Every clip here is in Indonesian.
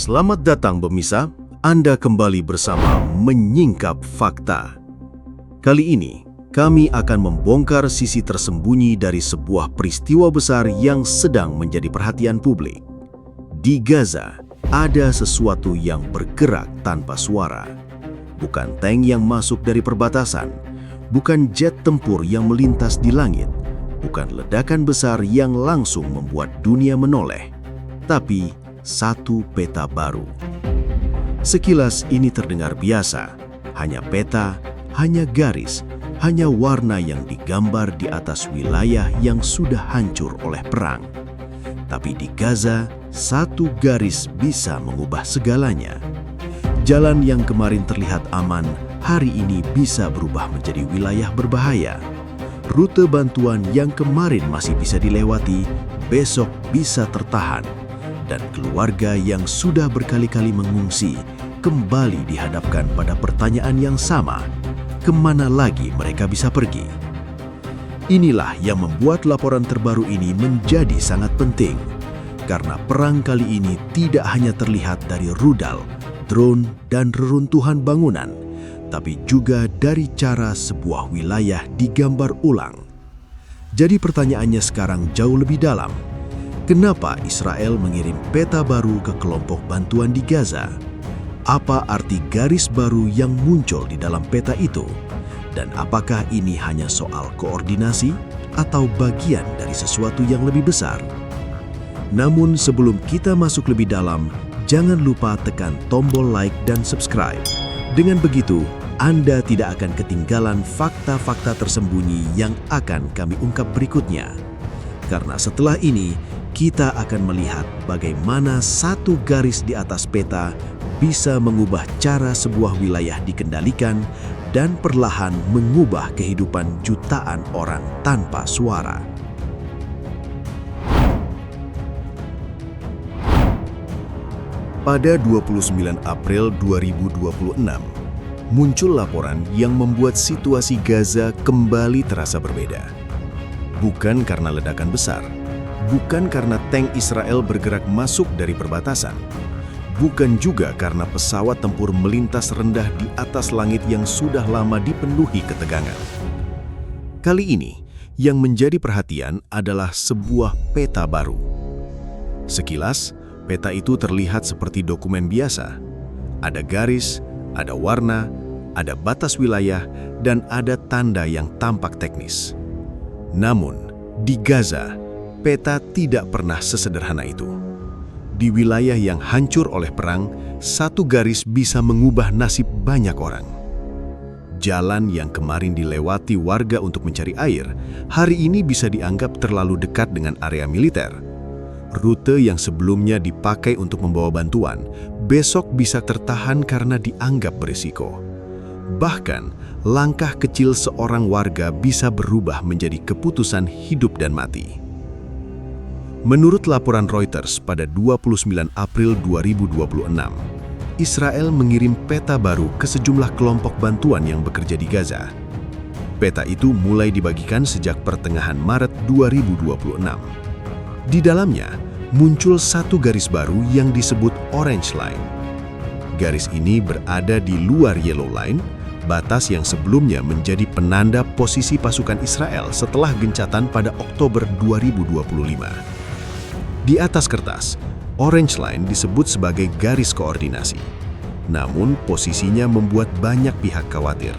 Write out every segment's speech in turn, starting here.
Selamat datang pemirsa, Anda kembali bersama Menyingkap Fakta. Kali ini, kami akan membongkar sisi tersembunyi dari sebuah peristiwa besar yang sedang menjadi perhatian publik. Di Gaza, ada sesuatu yang bergerak tanpa suara. Bukan tank yang masuk dari perbatasan, bukan jet tempur yang melintas di langit, bukan ledakan besar yang langsung membuat dunia menoleh, tapi satu peta baru. Sekilas ini terdengar biasa, hanya peta, hanya garis, hanya warna yang digambar di atas wilayah yang sudah hancur oleh perang. Tapi di Gaza, satu garis bisa mengubah segalanya. Jalan yang kemarin terlihat aman, hari ini bisa berubah menjadi wilayah berbahaya. Rute bantuan yang kemarin masih bisa dilewati, besok bisa tertahan. Dan keluarga yang sudah berkali-kali mengungsi kembali dihadapkan pada pertanyaan yang sama, kemana lagi mereka bisa pergi? Inilah yang membuat laporan terbaru ini menjadi sangat penting, karena perang kali ini tidak hanya terlihat dari rudal, drone, dan reruntuhan bangunan, tapi juga dari cara sebuah wilayah digambar ulang. Jadi pertanyaannya sekarang jauh lebih dalam. Kenapa Israel mengirim peta baru ke kelompok bantuan di Gaza? Apa arti garis baru yang muncul di dalam peta itu? Dan apakah ini hanya soal koordinasi atau bagian dari sesuatu yang lebih besar? Namun sebelum kita masuk lebih dalam, jangan lupa tekan tombol like dan subscribe. Dengan begitu, Anda tidak akan ketinggalan fakta-fakta tersembunyi yang akan kami ungkap berikutnya. Karena setelah ini, kita akan melihat bagaimana satu garis di atas peta bisa mengubah cara sebuah wilayah dikendalikan dan perlahan mengubah kehidupan jutaan orang tanpa suara. Pada 29 April 2026, muncul laporan yang membuat situasi Gaza kembali terasa berbeda. Bukan karena ledakan besar, bukan karena tank Israel bergerak masuk dari perbatasan, bukan juga karena pesawat tempur melintas rendah di atas langit yang sudah lama dipenuhi ketegangan. Kali ini, yang menjadi perhatian adalah sebuah peta baru. Sekilas, peta itu terlihat seperti dokumen biasa. Ada garis, ada warna, ada batas wilayah, dan ada tanda yang tampak teknis. Namun, di Gaza, peta tidak pernah sesederhana itu. Di wilayah yang hancur oleh perang, satu garis bisa mengubah nasib banyak orang. Jalan yang kemarin dilewati warga untuk mencari air, hari ini bisa dianggap terlalu dekat dengan area militer. Rute yang sebelumnya dipakai untuk membawa bantuan, besok bisa tertahan karena dianggap berisiko. Bahkan, langkah kecil seorang warga bisa berubah menjadi keputusan hidup dan mati. Menurut laporan Reuters pada 29 April 2026, Israel mengirim peta baru ke sejumlah kelompok bantuan yang bekerja di Gaza. Peta itu mulai dibagikan sejak pertengahan Maret 2026. Di dalamnya, muncul satu garis baru yang disebut Orange Line. Garis ini berada di luar Yellow Line, batas yang sebelumnya menjadi penanda posisi pasukan Israel setelah gencatan pada Oktober 2025. Di atas kertas, Orange Line disebut sebagai garis koordinasi. Namun, posisinya membuat banyak pihak khawatir.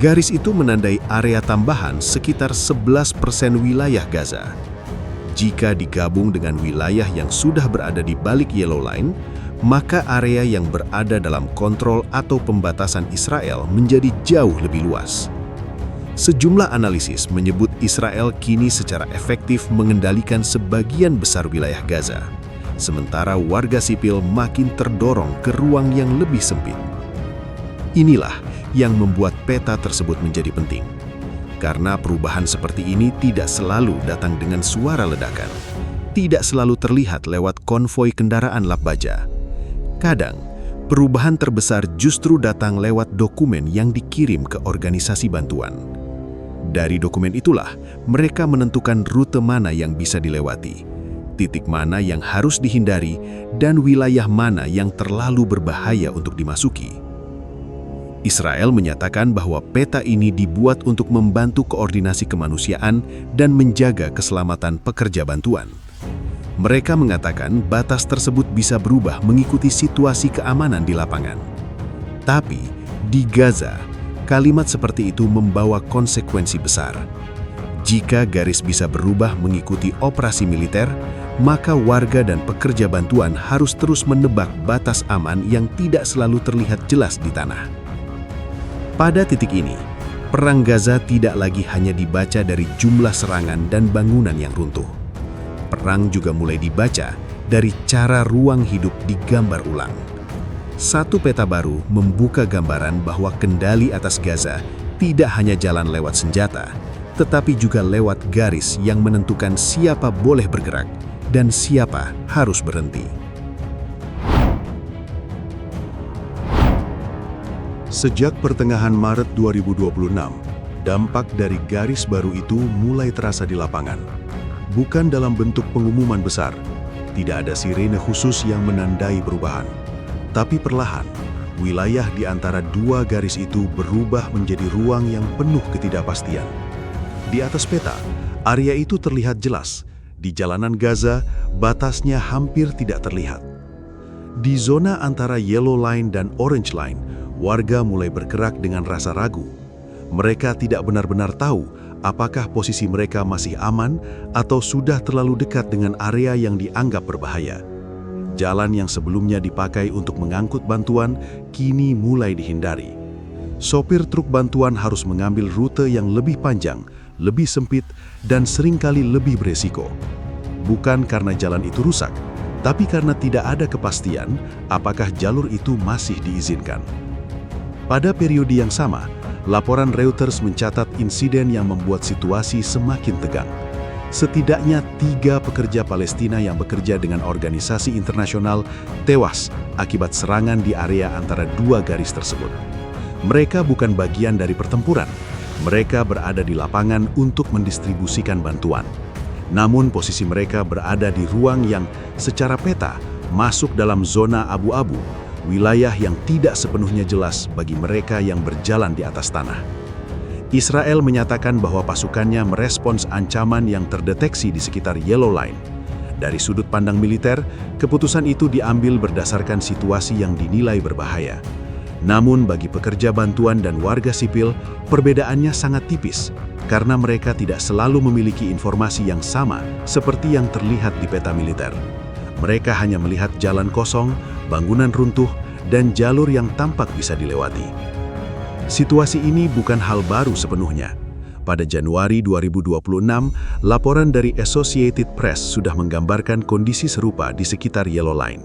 Garis itu menandai area tambahan sekitar 11% wilayah Gaza. Jika digabung dengan wilayah yang sudah berada di balik Yellow Line, maka area yang berada dalam kontrol atau pembatasan Israel menjadi jauh lebih luas. Sejumlah analisis menyebut Israel kini secara efektif mengendalikan sebagian besar wilayah Gaza, sementara warga sipil makin terdorong ke ruang yang lebih sempit. Inilah yang membuat peta tersebut menjadi penting, karena perubahan seperti ini tidak selalu datang dengan suara ledakan, tidak selalu terlihat lewat konvoi kendaraan lap baja. Kadang, perubahan terbesar justru datang lewat dokumen yang dikirim ke organisasi bantuan. Dari dokumen itulah, mereka menentukan rute mana yang bisa dilewati, titik mana yang harus dihindari, dan wilayah mana yang terlalu berbahaya untuk dimasuki. Israel menyatakan bahwa peta ini dibuat untuk membantu koordinasi kemanusiaan dan menjaga keselamatan pekerja bantuan. Mereka mengatakan batas tersebut bisa berubah mengikuti situasi keamanan di lapangan. Tapi, di Gaza, kalimat seperti itu membawa konsekuensi besar. Jika garis bisa berubah mengikuti operasi militer, maka warga dan pekerja bantuan harus terus menebak batas aman yang tidak selalu terlihat jelas di tanah. Pada titik ini, perang Gaza tidak lagi hanya dibaca dari jumlah serangan dan bangunan yang runtuh. Perang juga mulai dibaca dari cara ruang hidup digambar ulang. Satu peta baru membuka gambaran bahwa kendali atas Gaza tidak hanya jalan lewat senjata, tetapi juga lewat garis yang menentukan siapa boleh bergerak dan siapa harus berhenti. Sejak pertengahan Maret 2026, dampak dari garis baru itu mulai terasa di lapangan. Bukan dalam bentuk pengumuman besar, tidak ada sirene khusus yang menandai perubahan. Tapi perlahan, wilayah di antara dua garis itu berubah menjadi ruang yang penuh ketidakpastian. Di atas peta, area itu terlihat jelas. Di jalanan Gaza, batasnya hampir tidak terlihat. Di zona antara Yellow Line dan Orange Line, warga mulai bergerak dengan rasa ragu. Mereka tidak benar-benar tahu apakah posisi mereka masih aman atau sudah terlalu dekat dengan area yang dianggap berbahaya. Jalan yang sebelumnya dipakai untuk mengangkut bantuan kini mulai dihindari. Sopir truk bantuan harus mengambil rute yang lebih panjang, lebih sempit, dan seringkali lebih beresiko. Bukan karena jalan itu rusak, tapi karena tidak ada kepastian apakah jalur itu masih diizinkan. Pada periode yang sama, laporan Reuters mencatat insiden yang membuat situasi semakin tegang. Setidaknya 3 pekerja Palestina yang bekerja dengan organisasi internasional tewas akibat serangan di area antara dua garis tersebut. Mereka bukan bagian dari pertempuran. Mereka berada di lapangan untuk mendistribusikan bantuan. Namun posisi mereka berada di ruang yang secara peta masuk dalam zona abu-abu, wilayah yang tidak sepenuhnya jelas bagi mereka yang berjalan di atas tanah. Israel menyatakan bahwa pasukannya merespons ancaman yang terdeteksi di sekitar Yellow Line. Dari sudut pandang militer, keputusan itu diambil berdasarkan situasi yang dinilai berbahaya. Namun bagi pekerja bantuan dan warga sipil, perbedaannya sangat tipis karena mereka tidak selalu memiliki informasi yang sama seperti yang terlihat di peta militer. Mereka hanya melihat jalan kosong, bangunan runtuh, dan jalur yang tampak bisa dilewati. Situasi ini bukan hal baru sepenuhnya. Pada Januari 2026, laporan dari Associated Press sudah menggambarkan kondisi serupa di sekitar Yellow Line.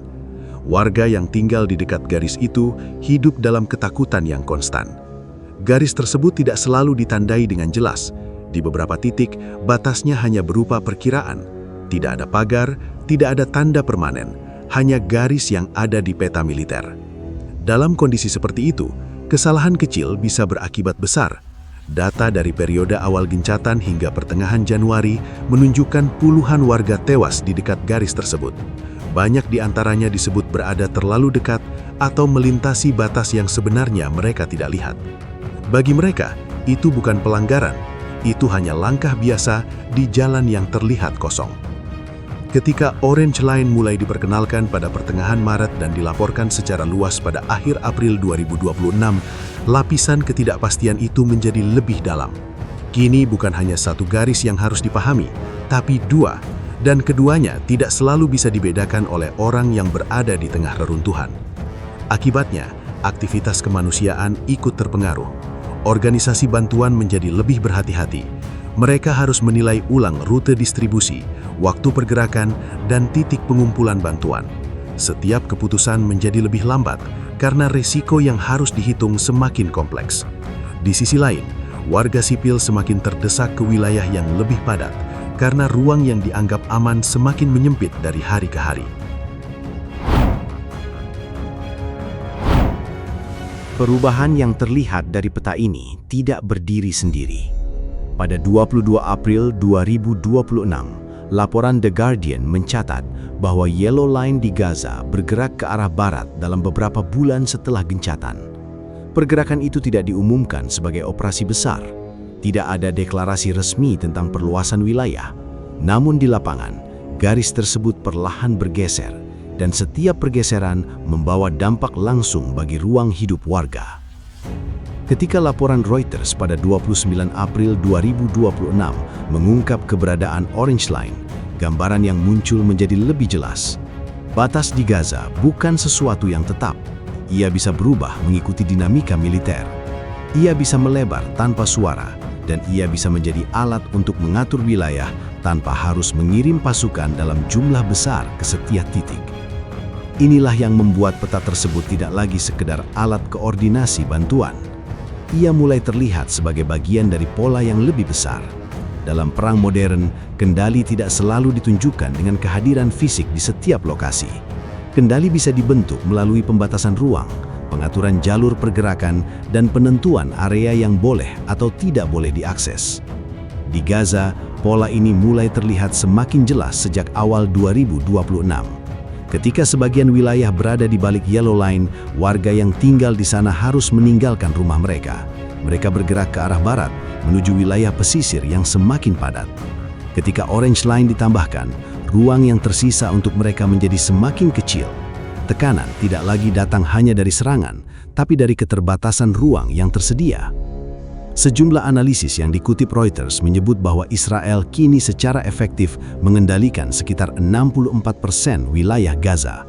Warga yang tinggal di dekat garis itu hidup dalam ketakutan yang konstan. Garis tersebut tidak selalu ditandai dengan jelas. Di beberapa titik, batasnya hanya berupa perkiraan. Tidak ada pagar, tidak ada tanda permanen, hanya garis yang ada di peta militer. Dalam kondisi seperti itu, kesalahan kecil bisa berakibat besar. Data dari periode awal gencatan hingga pertengahan Januari menunjukkan puluhan warga tewas di dekat garis tersebut. Banyak di antaranya disebut berada terlalu dekat atau melintasi batas yang sebenarnya mereka tidak lihat. Bagi mereka, itu bukan pelanggaran, itu hanya langkah biasa di jalan yang terlihat kosong. Ketika Orange Line mulai diperkenalkan pada pertengahan Maret dan dilaporkan secara luas pada akhir April 2026, lapisan ketidakpastian itu menjadi lebih dalam. Kini bukan hanya satu garis yang harus dipahami, tapi dua. Dan keduanya tidak selalu bisa dibedakan oleh orang yang berada di tengah reruntuhan. Akibatnya, aktivitas kemanusiaan ikut terpengaruh. Organisasi bantuan menjadi lebih berhati-hati. Mereka harus menilai ulang rute distribusi, waktu pergerakan, dan titik pengumpulan bantuan. Setiap keputusan menjadi lebih lambat karena risiko yang harus dihitung semakin kompleks. Di sisi lain, warga sipil semakin terdesak ke wilayah yang lebih padat, karena ruang yang dianggap aman semakin menyempit dari hari ke hari. Perubahan yang terlihat dari peta ini tidak berdiri sendiri. Pada 22 April 2026, laporan The Guardian mencatat bahwa Yellow Line di Gaza bergerak ke arah barat dalam beberapa bulan setelah gencatan. Pergerakan itu tidak diumumkan sebagai operasi besar. Tidak ada deklarasi resmi tentang perluasan wilayah. Namun di lapangan, garis tersebut perlahan bergeser, dan setiap pergeseran membawa dampak langsung bagi ruang hidup warga. Ketika laporan Reuters pada 29 April 2026 mengungkap keberadaan Orange Line, gambaran yang muncul menjadi lebih jelas. Batas di Gaza bukan sesuatu yang tetap. Ia bisa berubah mengikuti dinamika militer. Ia bisa melebar tanpa suara, dan ia bisa menjadi alat untuk mengatur wilayah tanpa harus mengirim pasukan dalam jumlah besar ke setiap titik. Inilah yang membuat peta tersebut tidak lagi sekedar alat koordinasi bantuan. Ia mulai terlihat sebagai bagian dari pola yang lebih besar. Dalam perang modern, kendali tidak selalu ditunjukkan dengan kehadiran fisik di setiap lokasi. Kendali bisa dibentuk melalui pembatasan ruang, pengaturan jalur pergerakan, dan penentuan area yang boleh atau tidak boleh diakses. Di Gaza, pola ini mulai terlihat semakin jelas sejak awal 2026. Ketika sebagian wilayah berada di balik Yellow Line, warga yang tinggal di sana harus meninggalkan rumah mereka. Mereka bergerak ke arah barat, menuju wilayah pesisir yang semakin padat. Ketika Orange Line ditambahkan, ruang yang tersisa untuk mereka menjadi semakin kecil. Tekanan tidak lagi datang hanya dari serangan, tapi dari keterbatasan ruang yang tersedia. Sejumlah analisis yang dikutip Reuters menyebut bahwa Israel kini secara efektif mengendalikan sekitar 64% wilayah Gaza.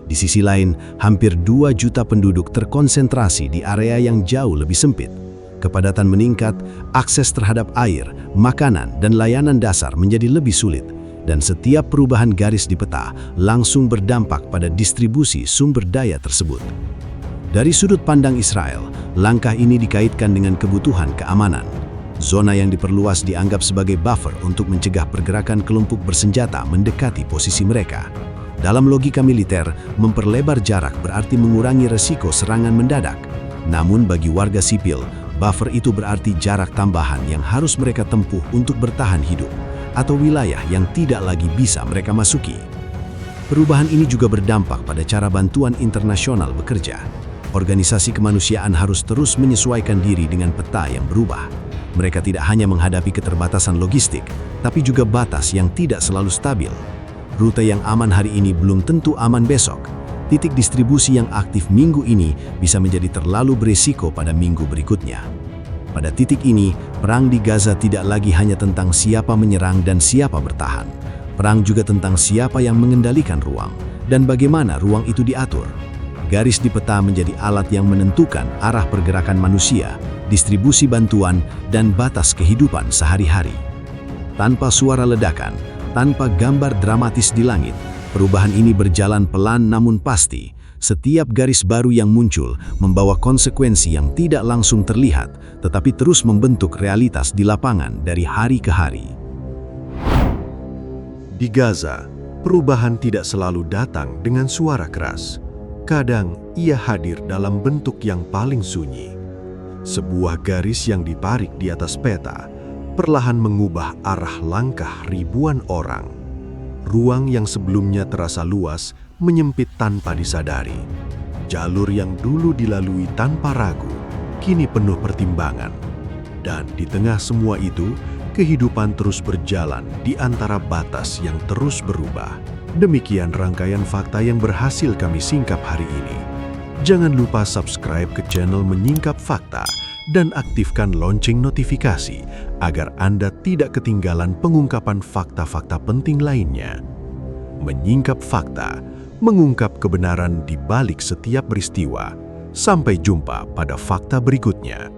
Di sisi lain, hampir 2 juta penduduk terkonsentrasi di area yang jauh lebih sempit. Kepadatan meningkat, akses terhadap air, makanan, dan layanan dasar menjadi lebih sulit, dan setiap perubahan garis di peta langsung berdampak pada distribusi sumber daya tersebut. Dari sudut pandang Israel, langkah ini dikaitkan dengan kebutuhan keamanan. Zona yang diperluas dianggap sebagai buffer untuk mencegah pergerakan kelompok bersenjata mendekati posisi mereka. Dalam logika militer, memperlebar jarak berarti mengurangi resiko serangan mendadak. Namun bagi warga sipil, buffer itu berarti jarak tambahan yang harus mereka tempuh untuk bertahan hidup, atau wilayah yang tidak lagi bisa mereka masuki. Perubahan ini juga berdampak pada cara bantuan internasional bekerja. Organisasi kemanusiaan harus terus menyesuaikan diri dengan peta yang berubah. Mereka tidak hanya menghadapi keterbatasan logistik, tapi juga batas yang tidak selalu stabil. Rute yang aman hari ini belum tentu aman besok. Titik distribusi yang aktif minggu ini bisa menjadi terlalu berisiko pada minggu berikutnya. Pada titik ini, perang di Gaza tidak lagi hanya tentang siapa menyerang dan siapa bertahan. Perang juga tentang siapa yang mengendalikan ruang, dan bagaimana ruang itu diatur. Garis di peta menjadi alat yang menentukan arah pergerakan manusia, distribusi bantuan, dan batas kehidupan sehari-hari. Tanpa suara ledakan, tanpa gambar dramatis di langit, perubahan ini berjalan pelan namun pasti. Setiap garis baru yang muncul membawa konsekuensi yang tidak langsung terlihat, tetapi terus membentuk realitas di lapangan dari hari ke hari. Di Gaza, perubahan tidak selalu datang dengan suara keras. Kadang ia hadir dalam bentuk yang paling sunyi. Sebuah garis yang diparik di atas peta perlahan mengubah arah langkah ribuan orang. Ruang yang sebelumnya terasa luas menyempit tanpa disadari. Jalur yang dulu dilalui tanpa ragu kini penuh pertimbangan. Dan di tengah semua itu, kehidupan terus berjalan di antara batas yang terus berubah. Demikian rangkaian fakta yang berhasil kami singkap hari ini. Jangan lupa subscribe ke channel Menyingkap Fakta dan aktifkan lonceng notifikasi agar Anda tidak ketinggalan pengungkapan fakta-fakta penting lainnya. Menyingkap Fakta, mengungkap kebenaran di balik setiap peristiwa. Sampai jumpa pada fakta berikutnya.